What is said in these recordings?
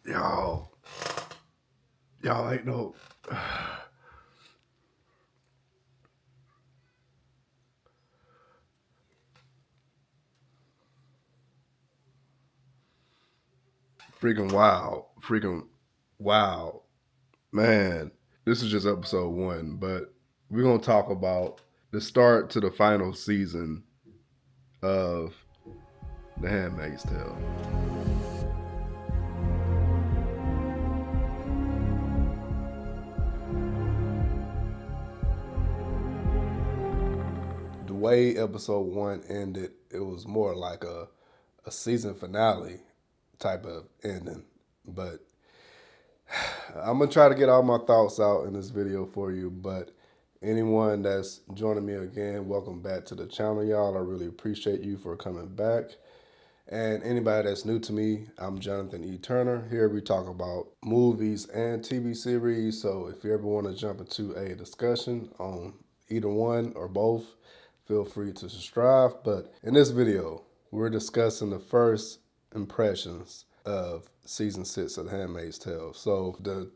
Y'all ain't no... Freaking wow. Man, this is just episode 1, but we're going to talk about the start to the final season of The Handmaid's Tale. The way episode 1 ended, it was more like a season finale type of ending. But I'm going to try to get all my thoughts out in this video for you. But anyone that's joining me again, welcome back to the channel, y'all. I really appreciate you for coming back. And anybody that's new to me, I'm Jonathan E. Turner. Here we talk about movies and TV series. So if you ever want to jump into a discussion on either one or both, feel free to subscribe. But in this video, we're discussing the first impressions of season 6 of The Handmaid's Tale. So the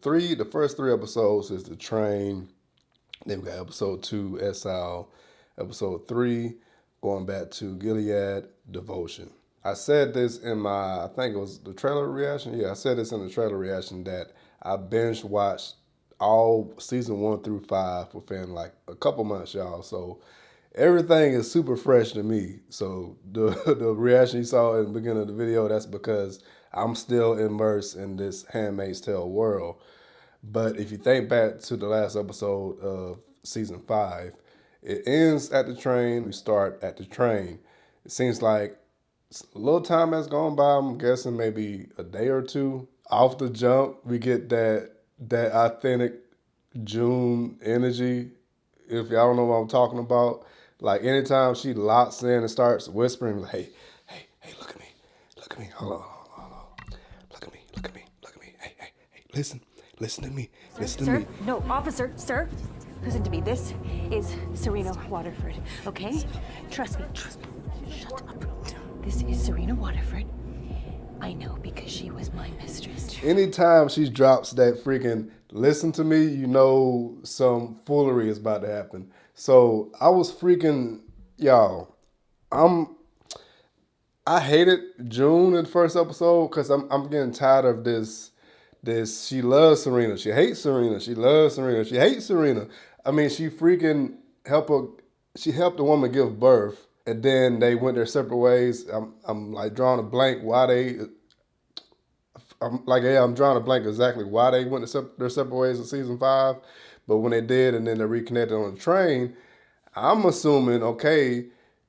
first three episodes is The Train. Then we got episode 2, Exile. Episode 3, going back to Gilead, Devotion. I said this in my, I think it was the trailer reaction. Yeah, I said this in the trailer reaction that I binge watched all season 1 through 5 within like a couple months, y'all. So everything is super fresh to me. So the reaction you saw in the beginning of the video, that's because I'm still immersed in this Handmaid's Tale world. But if you think back to the last episode of season 5, it ends at the train. We start at the train. It seems like a little time has gone by. I'm guessing maybe a day or two. Off the jump, we get that authentic June energy. If y'all don't know what I'm talking about, like anytime she locks in and starts whispering, like, hey, look at me, hold on, look at me, hey, listen to me, listen to me. No, officer, sir, listen to me. This is Serena Waterford, okay? Trust me. Shut up. This is Serena Waterford. I know because she was my mistress. Anytime she drops that freaking listen to me, you know some foolery is about to happen. So I was freaking, y'all, I hated June in the first episode because I'm getting tired of this, she loves Serena, she hates Serena, she loves Serena, she hates Serena. I mean, she freaking helped the woman give birth. And then they went their separate ways. I'm like drawing a blank I'm drawing a blank exactly why they went their separate ways in season 5. But when they did, and then they reconnected on the train, I'm assuming, okay,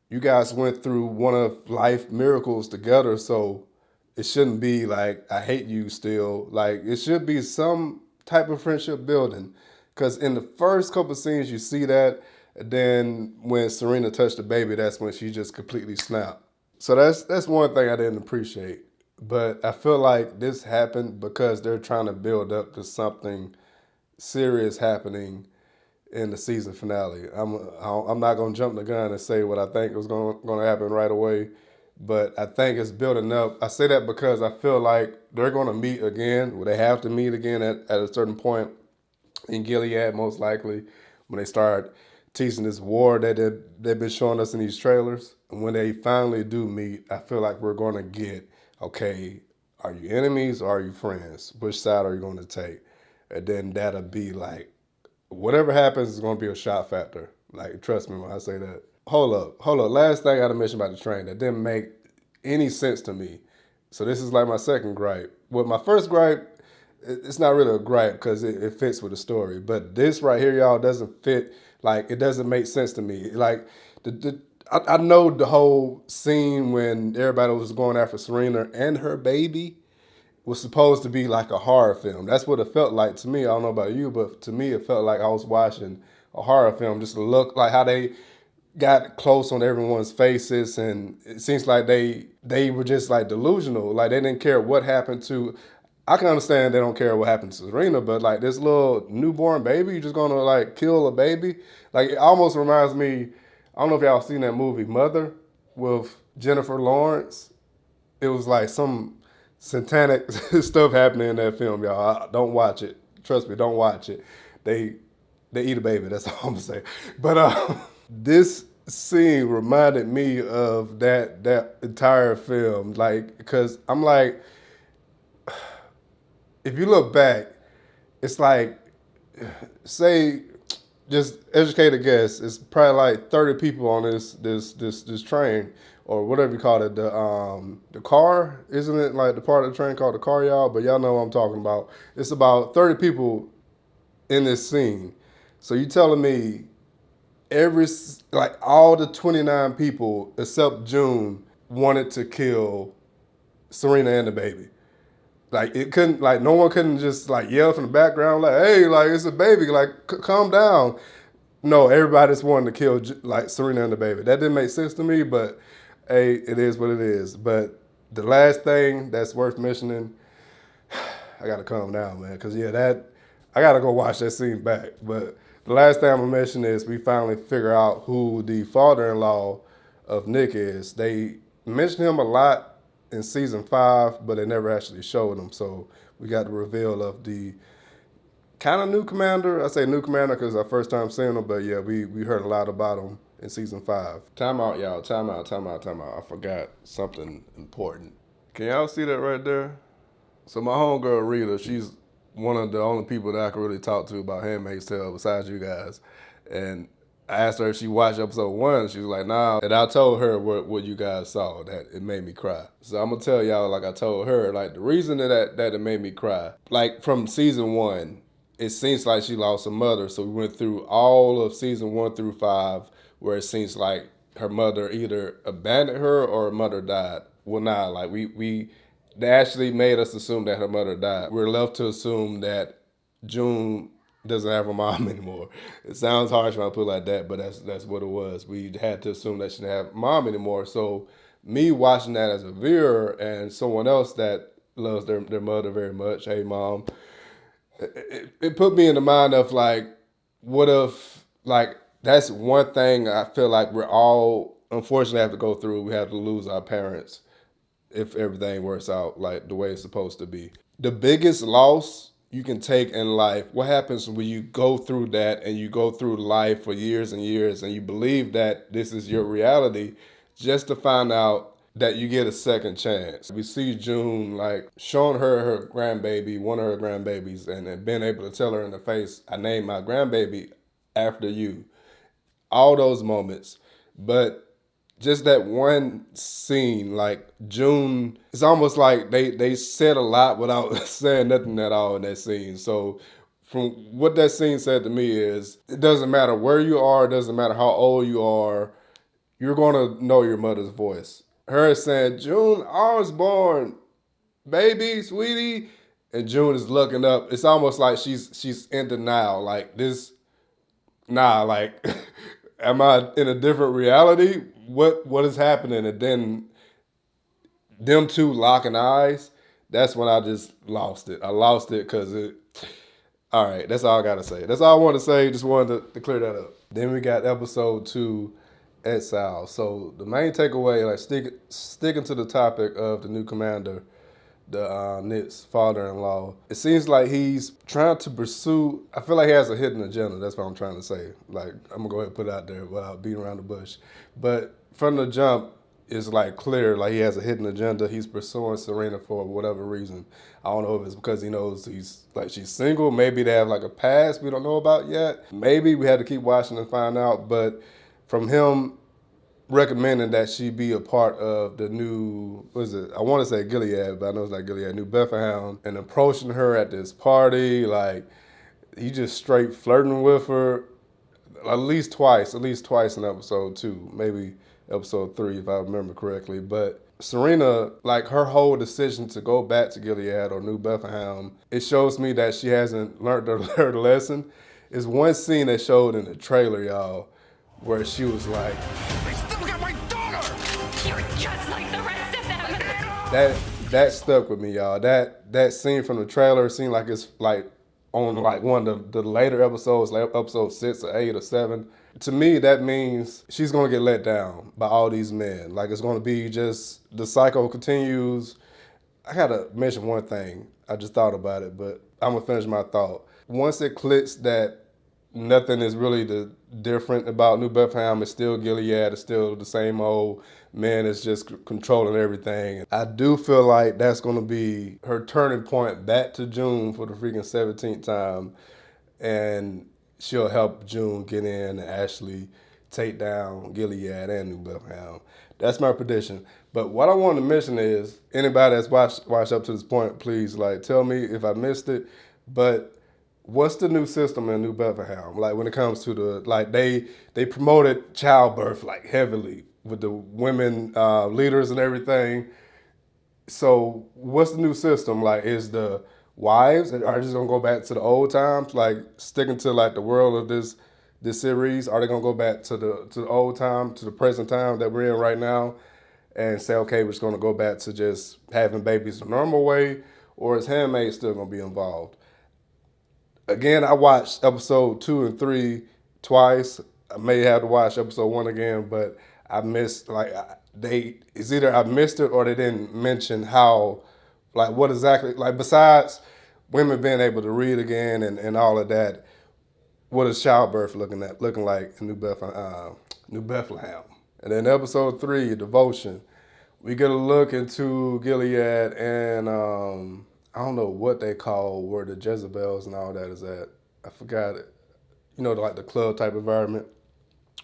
you guys went through one of life miracles together, so it shouldn't be like, I hate you still. Like, it should be some type of friendship building. Because in the first couple of scenes, you see that. Then when Serena touched the baby, that's when she just completely snapped. So that's one thing I didn't appreciate. But I feel like this happened because they're trying to build up to something serious happening in the season finale. I'm not going to jump the gun and say what I think was going to happen right away. But I think it's building up. I say that because I feel like they're going to meet again. Well, they have to meet again at a certain point in Gilead, most likely, when they start teasing this war that they've been showing us in these trailers. And when they finally do meet, I feel like we're going to get, okay, are you enemies or are you friends? Which side are you going to take? And then that'll be like, whatever happens is going to be a shock factor. Like, trust me when I say that. Hold up. Last thing I gotta mention about the train that didn't make any sense to me. So this is like my second gripe. Well, my first gripe, it's not really a gripe because it fits with the story. But this right here, y'all, doesn't fit. Like, it doesn't make sense to me. Like, I know the whole scene when everybody was going after Serena and her baby was supposed to be like a horror film. That's what it felt like to me. I don't know about you, but to me, it felt like I was watching a horror film. Just to look like how they got close on everyone's faces, and it seems like they were just like delusional. Like, they didn't care what happened to. I can understand they don't care what happened to Serena, but like this little newborn baby, you just gonna like kill a baby? Like, it almost reminds me, I don't know if y'all seen that movie Mother with Jennifer Lawrence. It was like some satanic stuff happening in that film, y'all. Don't watch it. Trust me, don't watch it. They eat a baby. That's all I'm gonna say. But this scene reminded me of that entire film, like, because I'm like, if you look back, it's like, say, just educated guess, it's probably like 30 people on this train, or whatever you call it, the car, isn't it? Like the part of the train called the car, y'all? But y'all know what I'm talking about. It's about 30 people in this scene. So you telling me like all the 29 people except June wanted to kill Serena and the baby. Like it couldn't, like no one couldn't just like yell from the background like, hey, like it's a baby, like calm down. No, everybody just wanted to kill like Serena and the baby. That didn't make sense to me, but hey, it is what it is. But the last thing that's worth mentioning, I gotta calm down, man, because I gotta go watch that scene back. But the last thing I'm gonna mention is we finally figure out who the father-in-law of Nick is. They mentioned him a lot in season 5, but they never actually showed him. So we got the reveal of the kind of new commander. I say new commander because our first time seeing him, but yeah, we heard a lot about him in season 5. Time out, y'all. Time out. I forgot something important. Can y'all see that right there? So my homegirl Rita, she's one of the only people that I can really talk to about Handmaid's Tale besides you guys. And I asked her if she watched episode 1. She was like, nah. And I told her what you guys saw, that it made me cry. So I'm gonna tell y'all, like I told her, like the reason that it made me cry, like from season 1, it seems like she lost her mother. So we went through all of season 1 through 5, where it seems like her mother either abandoned her or her mother died. Well, nah, like they actually made us assume that her mother died. We're left to assume that June doesn't have a mom anymore. It sounds harsh when I put it like that, but that's what it was. We had to assume that she didn't have a mom anymore. So me watching that as a viewer and someone else that loves their mother very much, hey mom, it put me in the mind of like, what if, like, that's one thing I feel like we're all unfortunately have to go through. We have to lose our parents if everything works out like the way it's supposed to be. The biggest loss you can take in life, what happens when you go through that and you go through life for years and years and you believe that this is your reality, just to find out that you get a second chance. We see June like showing her grandbaby, one of her grandbabies, and being able to tell her in the face, I named my grandbaby after you. All those moments. But just that one scene, like June, it's almost like they said a lot without saying nothing at all in that scene. So from what that scene said to me is, it doesn't matter where you are, it doesn't matter how old you are, you're gonna know your mother's voice. Her saying, June Osborne, baby, sweetie, and June is looking up. It's almost like she's in denial, like this, nah, like, am I in a different reality? What is happening? And then them two locking eyes, that's when I just lost it. I lost it because all right, that's all I got to say. That's all I want to say. Just wanted to clear that up. Then we got episode 2, Exile. So the main takeaway, like sticking to the topic of the new commander, Nick's father-in-law, it seems like he's trying to pursue, I feel like he has a hidden agenda. That's what I'm trying to say. Like, I'm gonna go ahead and put it out there without beating around the bush. But from the jump, it's like clear, like he has a hidden agenda. He's pursuing Serena for whatever reason. I don't know if it's because he knows she's single. Maybe they have like a past we don't know about yet. Maybe we had to keep watching and find out. But from him recommending that she be a part of the new, what is it? I want to say Gilead, but I know it's not Gilead, New Bethlehem, and approaching her at this party, like he just straight flirting with her at least twice in episode 2, maybe episode 3 if I remember correctly. But Serena, like her whole decision to go back to Gilead or New Bethlehem, it shows me that she hasn't learned her lesson. It's one scene they showed in the trailer, y'all, where she was like, Just like the rest of them. that stuck with me, y'all. That scene from the trailer seemed like it's like on like one of the later episodes, like episode 6 or 8 or 7. To me, that means she's gonna get let down by all these men. Like it's gonna be just the cycle continues. I gotta mention one thing. I just thought about it, but I'm gonna finish my thought. Once it clicks that nothing is really different about New Bethlehem, it's still Gilead, it's still the same old man is just controlling everything. I do feel like that's gonna be her turning point back to June for the freaking 17th time, and she'll help June get in and actually take down Gilead and New Bethlehem. That's my prediction. But what I wanted to mention is, anybody that's watched up to this point, please like tell me if I missed it. But what's the new system in New Bethlehem? Like when it comes to the they promoted childbirth like heavily with the women leaders and everything. So what's the new system? Like, is the wives are just gonna go back to the old times, like sticking to like the world of this series? Are they gonna go back to the old time, to the present time that we're in right now, and say, okay, we're just gonna go back to just having babies the normal way, or is Handmaid still gonna be involved? Again, I watched episode 2 and 3 twice. I may have to watch episode 1 again, but I missed it's either I missed it or they didn't mention how, like what exactly, like besides women being able to read again and all of that, what is childbirth looking like in New Bethlehem? And then episode 3, Devotion, we get a look into Gilead and I don't know what they call where the Jezebels and all that is at. I forgot it. You know, like the club type environment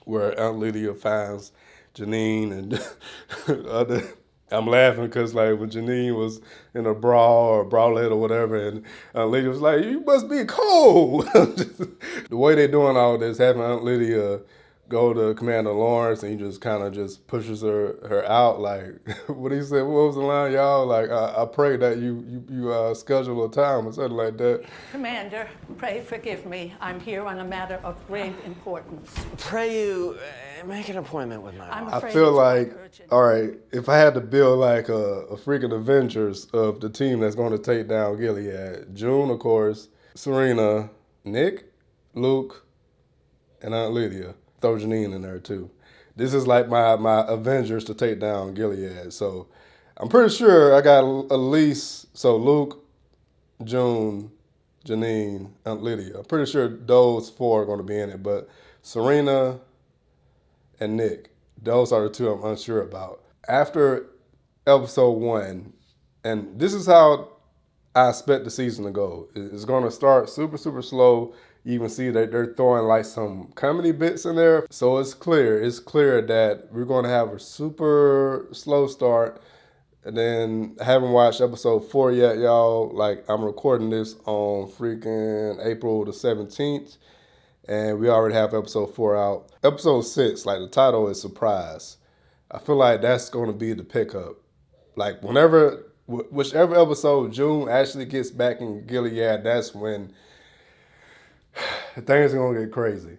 where Aunt Lydia finds Janine and other. I'm laughing because like when Janine was in a bra or bralette or whatever, and Aunt Lydia was like, "You must be cold." The way they're doing all this, having Aunt Lydia go to Commander Lawrence and he just kind of just pushes her out. Like, what he said, what was the line, y'all? Like, I pray that you schedule a time or something like that. Commander, pray forgive me. I'm here on a matter of grave importance. Pray you make an appointment with my mom. I feel like, all right, if I had to build like a freaking Avengers of the team that's going to take down Gilead, June, of course, Serena, Nick, Luke, and Aunt Lydia. Throw Janine in there too. This is like my Avengers to take down Gilead. So I'm pretty sure I got at least, so Luke, June, Janine, Aunt Lydia. I'm pretty sure those 4 are going to be in it. But Serena and Nick, those are the 2 I'm unsure about. After episode 1, and this is how I expect the season to go. It's going to start super, super slow. You even see that they're throwing like some comedy bits in there. So it's clear that we're going to have a super slow start. And then I haven't watched episode 4 yet, y'all. Like, I'm recording this on freaking April the 17th. And we already have episode 4 out. Episode 6, like the title is Surprise. I feel like that's going to be the pickup. Like whichever episode June actually gets back in Gilead, that's when things are going to get crazy.